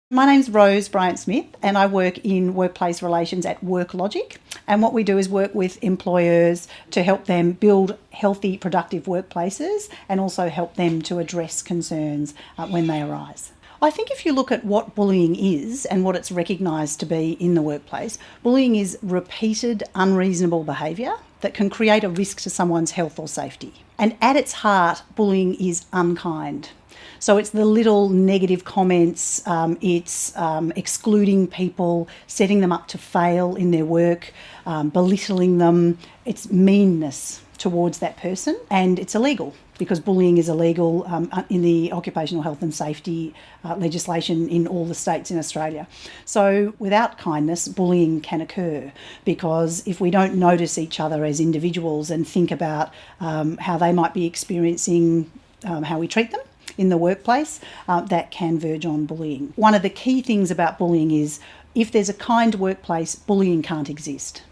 My name's Rose Bryant-Smith and I work in workplace relations at Worklogic, and what we do is work with employers to help them build healthy, productive workplaces and also help them to address concerns when they arise. I think if you look at what bullying is and what it's recognised to be in the workplace, bullying is repeated unreasonable behaviour that can create a risk to someone's health or safety. And at its heart, bullying is unkind. So it's the little negative comments, it's excluding people, setting them up to fail in their work, belittling them. It's meanness towards that person, and it's illegal because bullying is illegal in the occupational health and safety legislation in all the states in Australia. So without kindness, bullying can occur, because if we don't notice each other as individuals and think about how they might be experiencing how we treat them in the workplace, that can verge on bullying. One of the key things about bullying is if there's a kind workplace, bullying can't exist.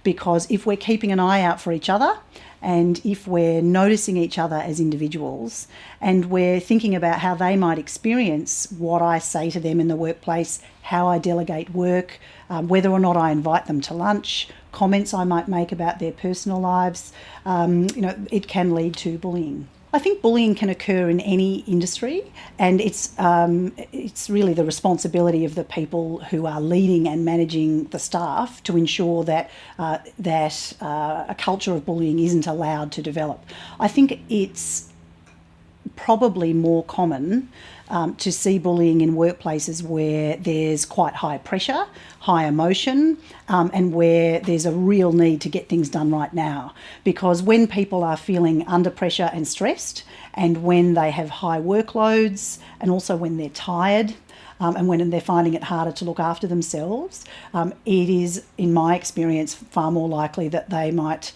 Because if we're keeping an eye out for each other, and if we're noticing each other as individuals, and we're thinking about how they might experience what I say to them in the workplace, how I delegate work, whether or not I invite them to lunch, comments I might make about their personal lives, it can lead to bullying. I think bullying can occur in any industry, and it's really the responsibility of the people who are leading and managing the staff to ensure that a culture of bullying isn't allowed to develop. I think it's probably more common to see bullying in workplaces where there's quite high pressure, high emotion, and where there's a real need to get things done right now. Because when people are feeling under pressure and stressed, and when they have high workloads, and also when they're tired, and when they're finding it harder to look after themselves, it is, in my experience, far more likely that they might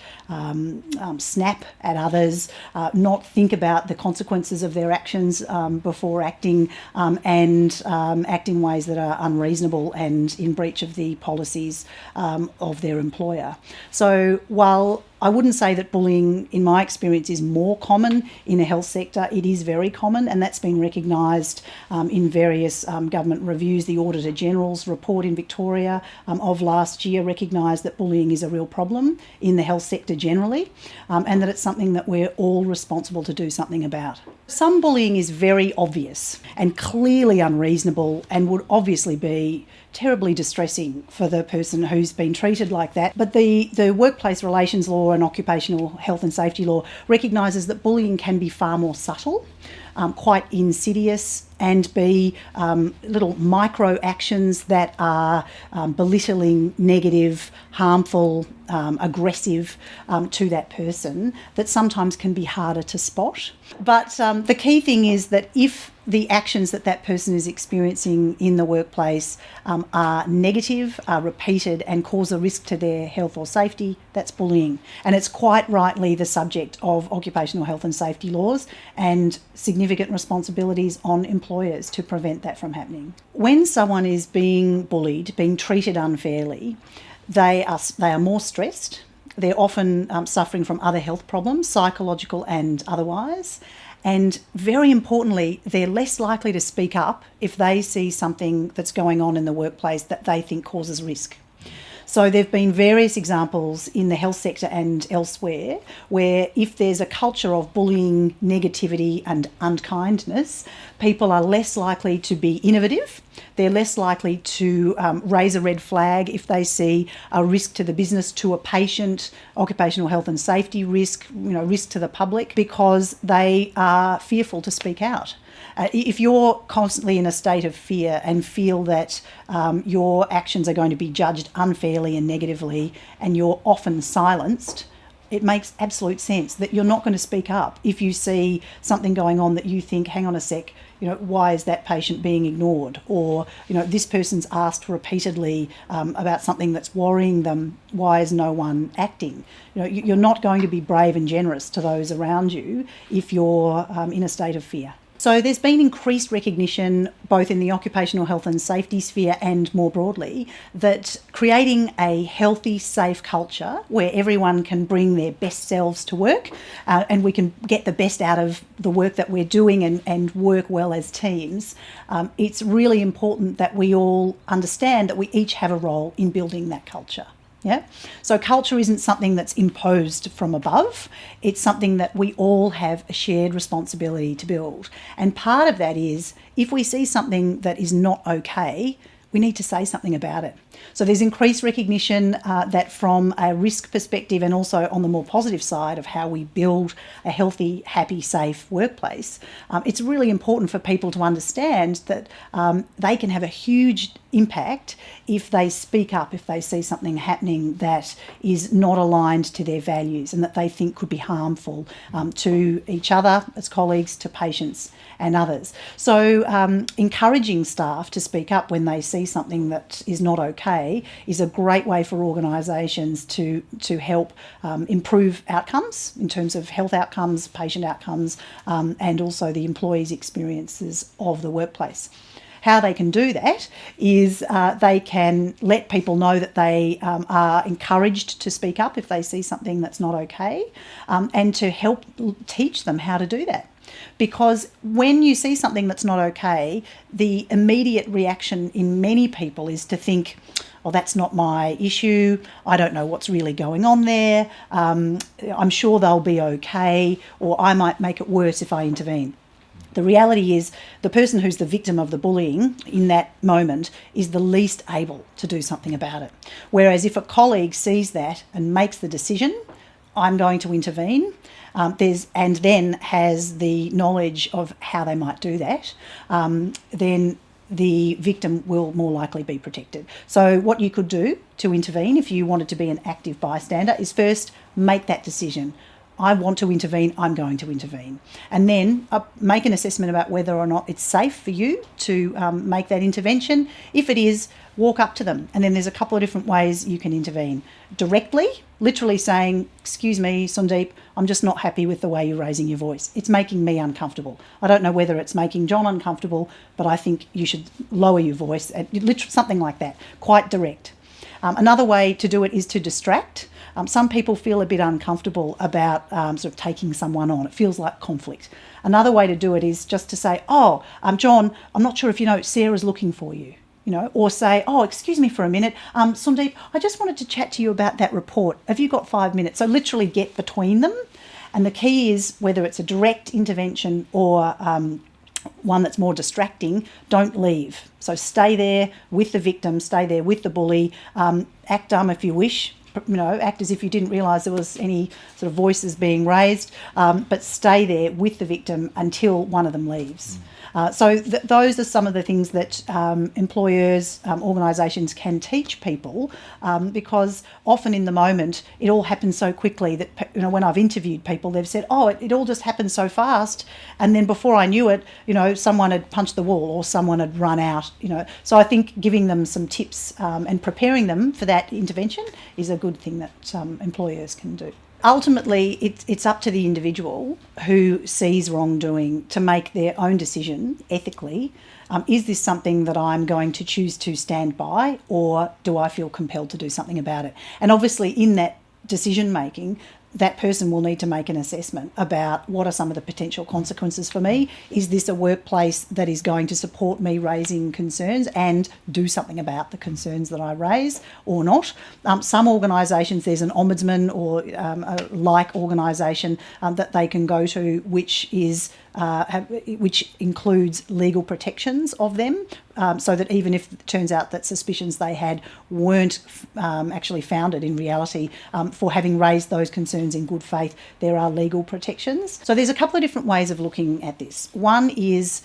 snap at others, not think about the consequences of their actions before acting, and act in ways that are unreasonable and in breach of the policies of their employer. So while I wouldn't say that bullying, in my experience, is more common in the health sector, it is very common, and that's been recognised in various government reviews. The Auditor General's report in Victoria of last year recognised that bullying is a real problem in the health sector generally, and that it's something that we're all responsible to do something about. Some bullying is very obvious and clearly unreasonable and would obviously be terribly distressing for the person who's been treated like that. But the workplace relations law and occupational health and safety law recognises that bullying can be far more subtle, quite insidious, and be little micro actions that are belittling, negative, harmful, aggressive to that person, that sometimes can be harder to spot. But the key thing is that if the actions that that person is experiencing in the workplace are negative, are repeated, and cause a risk to their health or safety, that's bullying. And it's quite rightly the subject of occupational health and safety laws and significant responsibilities on employers to prevent that from happening. When someone is being bullied, being treated unfairly, they are more stressed. They're often suffering from other health problems, psychological and otherwise. And very importantly, they're less likely to speak up if they see something that's going on in the workplace that they think causes risk. So there have been various examples in the health sector and elsewhere where if there's a culture of bullying, negativity and unkindness, people are less likely to be innovative. They're less likely to raise a red flag if they see a risk to the business, to a patient, occupational health and safety risk, risk to the public, because they are fearful to speak out. If you're constantly in a state of fear and feel that your actions are going to be judged unfairly and negatively, and you're often silenced, it makes absolute sense that you're not going to speak up if you see something going on that you think, hang on a sec, why is that patient being ignored? Or, this person's asked repeatedly about something that's worrying them. Why is no one acting? You're not going to be brave and generous to those around you if you're in a state of fear. So there's been increased recognition both in the occupational health and safety sphere and more broadly that creating a healthy, safe culture where everyone can bring their best selves to work and we can get the best out of the work that we're doing and work well as teams, it's really important that we all understand that we each have a role in building that culture. Yeah. So culture isn't something that's imposed from above. It's something that we all have a shared responsibility to build. And part of that is if we see something that is not okay, we need to say something about it. So there's increased recognition that from a risk perspective and also on the more positive side of how we build a healthy, happy, safe workplace, it's really important for people to understand that they can have a huge impact if they speak up, if they see something happening that is not aligned to their values and that they think could be harmful to each other as colleagues, to patients and others. So encouraging staff to speak up when they see something that is not okay is a great way for organisations to help improve outcomes in terms of health outcomes, patient outcomes, and also the employees' experiences of the workplace. How they can do that is they can let people know that they are encouraged to speak up if they see something that's not okay, and to help teach them how to do that. Because when you see something that's not okay, the immediate reaction in many people is to think, oh, that's not my issue, I don't know what's really going on there, I'm sure they'll be okay, or I might make it worse if I intervene. The reality is the person who's the victim of the bullying in that moment is the least able to do something about it. Whereas if a colleague sees that and makes the decision, I'm going to intervene, and then has the knowledge of how they might do that, then the victim will more likely be protected. So what you could do to intervene if you wanted to be an active bystander is first make that decision. I want to intervene, I'm going to intervene. And then make an assessment about whether or not it's safe for you to make that intervention. If it is, walk up to them. And then there's a couple of different ways you can intervene. Directly, literally saying, excuse me, Sundeep, I'm just not happy with the way you're raising your voice. It's making me uncomfortable. I don't know whether it's making John uncomfortable, but I think you should lower your voice. Literally something like that, quite direct. Another way to do it is to distract. Some people feel a bit uncomfortable about sort of taking someone on. It feels like conflict. Another way to do it is just to say, oh, John, I'm not sure if you know, Sarah's looking for you. Or say, oh, excuse me for a minute. Sundeep, I just wanted to chat to you about that report. Have you got 5 minutes? So literally get between them. And the key is whether it's a direct intervention or one that's more distracting, don't leave. So stay there with the victim, stay there with the bully, act dumb if you wish, act as if you didn't realise there was any sort of voices being raised, but stay there with the victim until one of them leaves. So those are some of the things that employers, organisations can teach people, because often in the moment it all happens so quickly that when I've interviewed people, they've said, oh, it all just happened so fast, and then before I knew it, someone had punched the wall or someone had run out. So I think giving them some tips and preparing them for that intervention is a good thing that employers can do. Ultimately, it's up to the individual who sees wrongdoing to make their own decision ethically. Is this something that I'm going to choose to stand by, or do I feel compelled to do something about it? And obviously in that decision making, that person will need to make an assessment about what are some of the potential consequences for me. Is this a workplace that is going to support me raising concerns and do something about the concerns that I raise or not? Some organisations, there's an ombudsman or a like organisation that they can go to, which includes legal protections of them, so that even if it turns out that suspicions they had weren't actually founded in reality, for having raised those concerns in good faith, there are legal protections. So there's a couple of different ways of looking at this. One is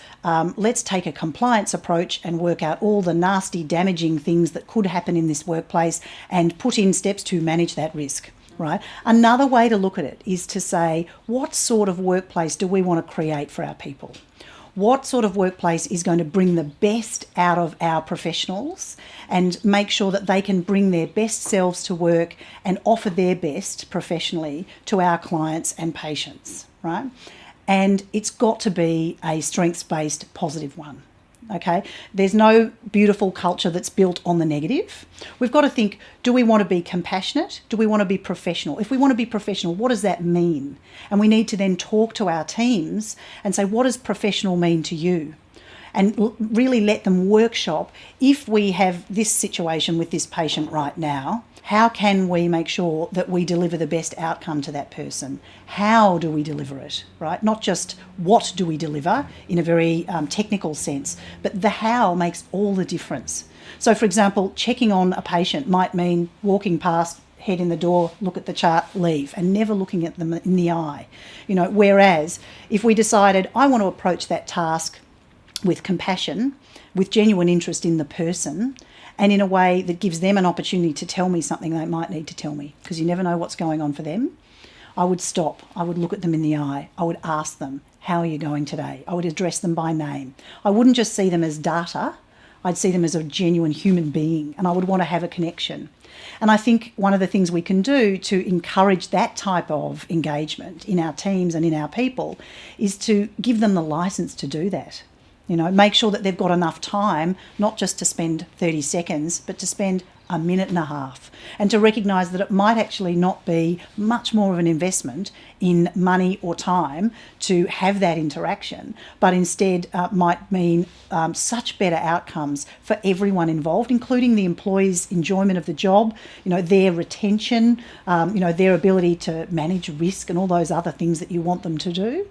let's take a compliance approach and work out all the nasty, damaging things that could happen in this workplace and put in steps to manage that risk. Right. Another way to look at it is to say, what sort of workplace do we want to create for our people? What sort of workplace is going to bring the best out of our professionals and make sure that they can bring their best selves to work and offer their best professionally to our clients and patients, right? And it's got to be a strengths-based positive one. Okay, there's no beautiful culture that's built on the negative. We've got to think, do we want to be compassionate? Do we want to be professional? If we want to be professional, what does that mean? And we need to then talk to our teams and say, what does professional mean to you? And really let them workshop, if we have this situation with this patient right now, how can we make sure that we deliver the best outcome to that person? How do we deliver it, right? Not just what do we deliver in a very technical sense, but the how makes all the difference. So, for example, checking on a patient might mean walking past, head in the door, look at the chart, leave, and never looking at them in the eye. Whereas if we decided, I want to approach that task with compassion, with genuine interest in the person, and in a way that gives them an opportunity to tell me something they might need to tell me, because you never know what's going on for them. I would stop. I would look at them in the eye. I would ask them, how are you going today? I would address them by name. I wouldn't just see them as data. I'd see them as a genuine human being, and I would want to have a connection. And I think one of the things we can do to encourage that type of engagement in our teams and in our people is to give them the license to do that. Make sure that they've got enough time, not just to spend 30 seconds, but to spend a minute and a half, and to recognise that it might actually not be much more of an investment in money or time to have that interaction, but instead might mean such better outcomes for everyone involved, including the employees' enjoyment of the job, their retention, their ability to manage risk and all those other things that you want them to do.